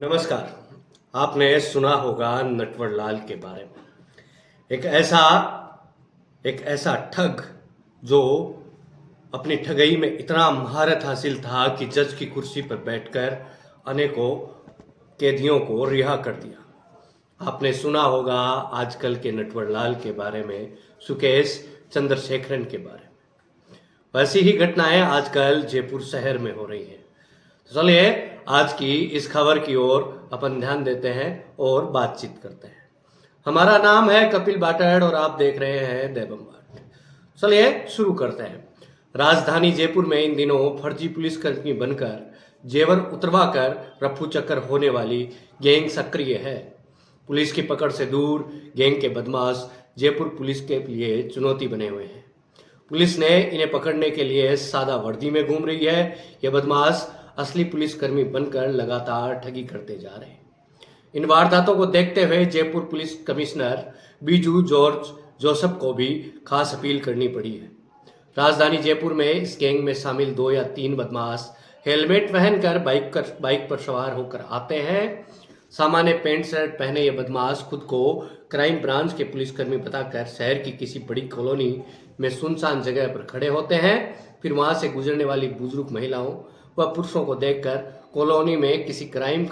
नमस्कार। आपने सुना होगा नटवरलाल के बारे में। एक ऐसा एक ऐसा ठग जो अपनी ठगई में इतना महारत हासिल था कि जज की कुर्सी पर बैठकर अनेकों कैदियों को रिहा कर दिया। आपने सुना होगा आजकल के नटवरलाल के बारे में, सुकेश चंद्रशेखरन के बारे में। वैसी ही घटनाएं आजकल जयपुर शहर में हो रही हैं। तो चलिए आज की इस खबर की ओर अपन ध्यान देते हैं और बातचीत करते हैं। हमारा नाम है कपिल बाटड़ और आप देख रहे हैं देवम बाट। चलिए शुरू करते हैं। राजधानी जयपुर में इन दिनों फर्जी पुलिसकर्मी बनकर जेवर उतरवा कर रफू चक्कर होने वाली गैंग सक्रिय है। पुलिस की पकड़ से दूर गैंग के बदमाश जयपुर पुलिस के लिए चुनौती बने हुए हैं। पुलिस ने इन्हें पकड़ने के लिए सादा वर्दी में घूम रही है। ये बदमाश असली पुलिसकर्मी बनकर लगातार ठगी करते जा रहे हैं। इन वारदातों को देखते हुए Jaipur police commissioner Biju George Joseph को भी खास अपील करनी पड़ी है। राजधानी जयपुर में इस गैंग में शामिल 2 या 3 बदमाश हेलमेट पहनकर बाइक पर सवार होकर आते हैं। सामान्य पैंट शर्ट पहने ये बदमाश खुद को क्राइम ब्रांच के पुलिसकर्मी बताकर शहर की किसी बड़ी कॉलोनी में सुनसान जगह पर खड़े होते हैं। फिर वहां से गुजरने वाली बुजुर्ग महिलाओं व पुरुषों को देखकर कॉलोनी में किसी क्राइम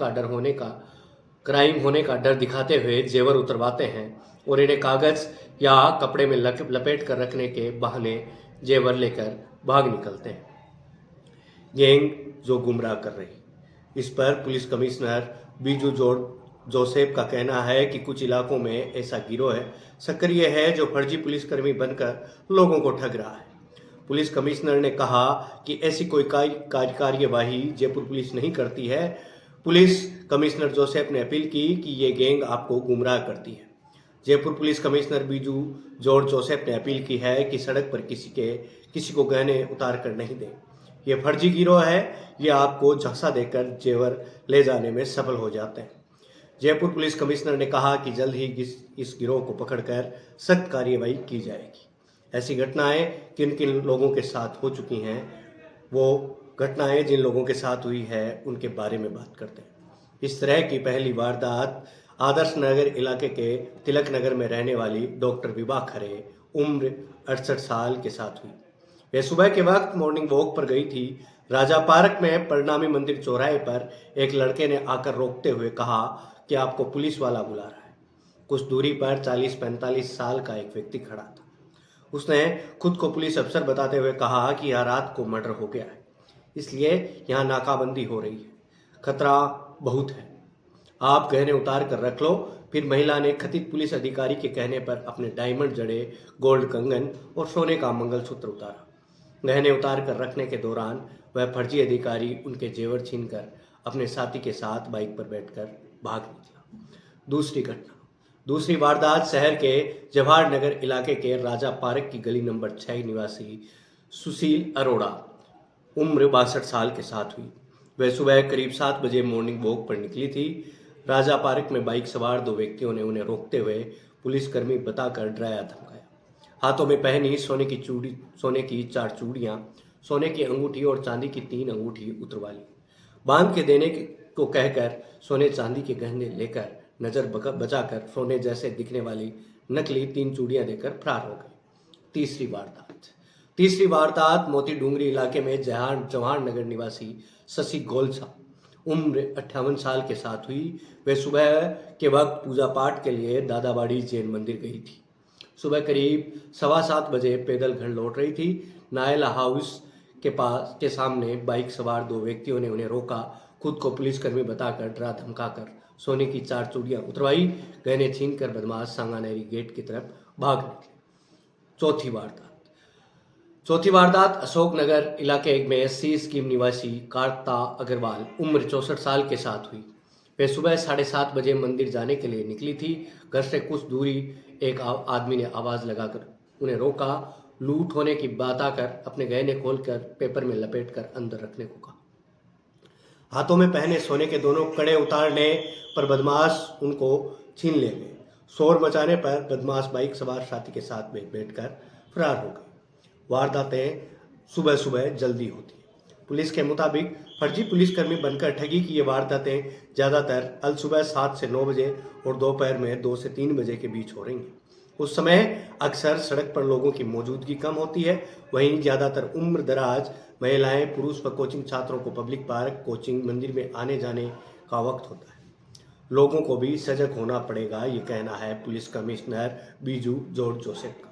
होने का डर दिखाते हुए जेवर उतरवाते हैं और इन्हें कागज या कपड़े में लपेट कर रखने के बहाने जेवर लेकर भाग निकलते हैं। गैंग जो गुमराह कर रही। इस पर पुलिस कमिश्नर बीजू जोसेफ का कहना है कि कुछ इलाकों में ऐसा गिरोह सक्रिय है जो फर्जी पुलिसकर्मी बनकर लोगों को ठग रहा है। पुलिस कमिश्नर ने कहा कि ऐसी कोई कार्यवाही जयपुर पुलिस नहीं करती है। पुलिस कमिश्नर जोसेफ ने अपील की कि ये गैंग आपको गुमराह करती है। जयपुर पुलिस कमिश्नर बीजू जॉर्ज जोसेफ ने अपील की है कि सड़क पर किसी को गहने उतार कर नहीं दें। ये फर्जी गिरोह है, ये आपको झांसा देकर जेवर ले जाने में सफल हो जाते हैं। जयपुर पुलिस कमिश्नर ने कहा कि जल्द ही इस गिरोह को पकड़कर सख्त कार्यवाही की जाएगी। ऐसी घटनाएं किन किन लोगों के साथ हो चुकी हैं, वो घटनाएं जिन लोगों के साथ हुई है उनके बारे में बात करते हैं। इस तरह की पहली वारदात आदर्श नगर इलाके के तिलक नगर में रहने वाली डॉक्टर विभा खरे उम्र 68 साल के साथ हुई। वे सुबह के वक्त मॉर्निंग वॉक पर गई थी। राजा पार्क में परिणामी मंदिर चौराहे पर एक लड़के ने आकर रोकते हुए कहा कि आपको पुलिस वाला बुला रहा है। कुछ दूरी पर 40-45 साल का एक व्यक्ति खड़ा था। उसने खुद को पुलिस अफसर बताते हुए कहा कि यह रात को मर्डर हो गया है, इसलिए यहाँ नाकाबंदी हो रही है, खतरा बहुत है, आप गहने उतार कर रख लो। फिर महिला ने कथित पुलिस अधिकारी के कहने पर अपने डायमंड जड़े गोल्ड कंगन और सोने का मंगलसूत्र उतारा। गहने उतार कर रखने के दौरान वह फर्जी अधिकारी उनके जेवर छीनकर अपने साथी के साथ बाइक पर बैठकर भाग निकला। दूसरी वारदात शहर के जवाहर नगर इलाके के राजा पार्क की गली नंबर 6 निवासी सुशील अरोड़ा उम्र 62 साल के साथ हुई। वह सुबह करीब 7 बजे मॉर्निंग वॉक पर निकली थी। राजा पार्क में बाइक सवार 2 व्यक्तियों ने उन्हें रोकते हुए पुलिसकर्मी बताकर डराया धमकाया। हाथों में पहनी सोने की 4 चूड़ियां, सोने की अंगूठी और चांदी की 3 अंगूठी उतरवा ली। बांध के देने को कहकर सोने चांदी के गहने लेकर नजर बचाकर सोने जैसे दिखने वाली नकली 3 चूड़ियां देकर फरार हो गए। तीसरी वारदात मोती डूंगरी इलाके में जवाहर नगर निवासी शशि गोलसा उम्र 58 साल के साथ हुई। वे सुबह के वक्त पूजा पाठ के लिए दादाबाड़ी जैन मंदिर गई थी। सुबह करीब 7:15 बजे पैदल घर लौट रही थी। नायला हाउस के सामने बाइक सवार 2 व्यक्तियों ने उन्हें रोका। खुद को पुलिसकर्मी बताकर डरा धमकाकर सोने की 4 चूड़ियां उतरवाई। गहने छीनकर बदमाश सांगानेरी गेट की तरफ भाग निकले। चौथी वारदात अशोक नगर इलाके में सी स्कीम निवासी कार्ता अग्रवाल उम्र 64 साल के साथ हुई। वे सुबह 7:30 बजे मंदिर जाने के लिए निकली थी। घर से कुछ दूरी एक आदमी ने आवाज लगाकर उन्हें रोका। लूट होने की बात आकर अपने गहने खोलकर पेपर में लपेटकर अंदर रखने को कहा। हाथों में पहने सोने के दोनों कड़े उतारने पर बदमाश उनको छीन ले गए। शोर मचाने पर बदमाश बाइक सवार साथी के साथ बैठकर फरार हो गए। वारदातें सुबह सुबह जल्दी होती है। पुलिस के मुताबिक फर्जी पुलिसकर्मी बनकर ठगी की ये वारदातें ज़्यादातर अलसुबह 7 से 9 बजे और दोपहर में 2 से 3 बजे के बीच हो रही हैं। उस समय अक्सर सड़क पर लोगों की मौजूदगी कम होती है। वहीं ज़्यादातर उम्र दराज महिलाएं, पुरुष व कोचिंग छात्रों को पब्लिक पार्क, कोचिंग, मंदिर में आने जाने का वक्त होता है। लोगों को भी सजग होना पड़ेगा, ये कहना है पुलिस कमिश्नर बीजू जॉर्ज जोसेफ का।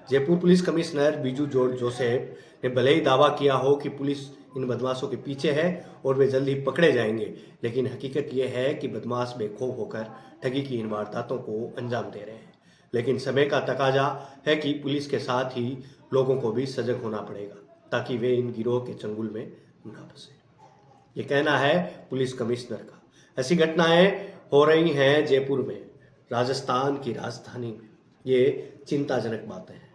जयपुर पुलिस कमिश्नर बीजू जॉर्ज जोसेफ ने भले ही दावा किया हो कि पुलिस इन बदमाशों के पीछे है और वे जल्द ही पकड़े जाएंगे, लेकिन हकीकत यह है कि बदमाश बेखौफ होकर ठगी की इन वारदातों को अंजाम दे रहे हैं। लेकिन समय का तकाजा है कि पुलिस के साथ ही लोगों को भी सजग होना पड़ेगा ताकि वे इन गिरोह के चंगुल में न फंसे। ये कहना है पुलिस कमिश्नर का। ऐसी घटनाएं हो रही हैं जयपुर में, राजस्थान की राजधानी में। ये चिंताजनक बातें हैं।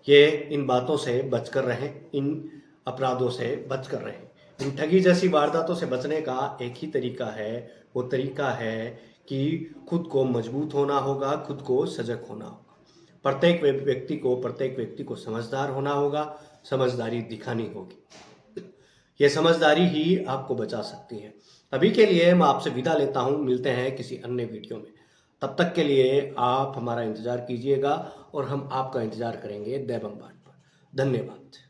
ये इन बातों से बचकर रहें, इन अपराधों से बचकर रहें। इन ठगी जैसी वारदातों से बचने का एक ही तरीका है, वो तरीका है कि खुद को मजबूत होना होगा, खुद को सजग होना होगा। प्रत्येक व्यक्ति को समझदार होना होगा, समझदारी दिखानी होगी। ये समझदारी ही आपको बचा सकती है। अभी के लिए मैं आपसे विदा लेता हूँ, मिलते हैं किसी अन्य वीडियो में। तब तक के लिए आप हमारा इंतज़ार कीजिएगा और हम आपका इंतज़ार करेंगे दैवम बात पर। धन्यवाद।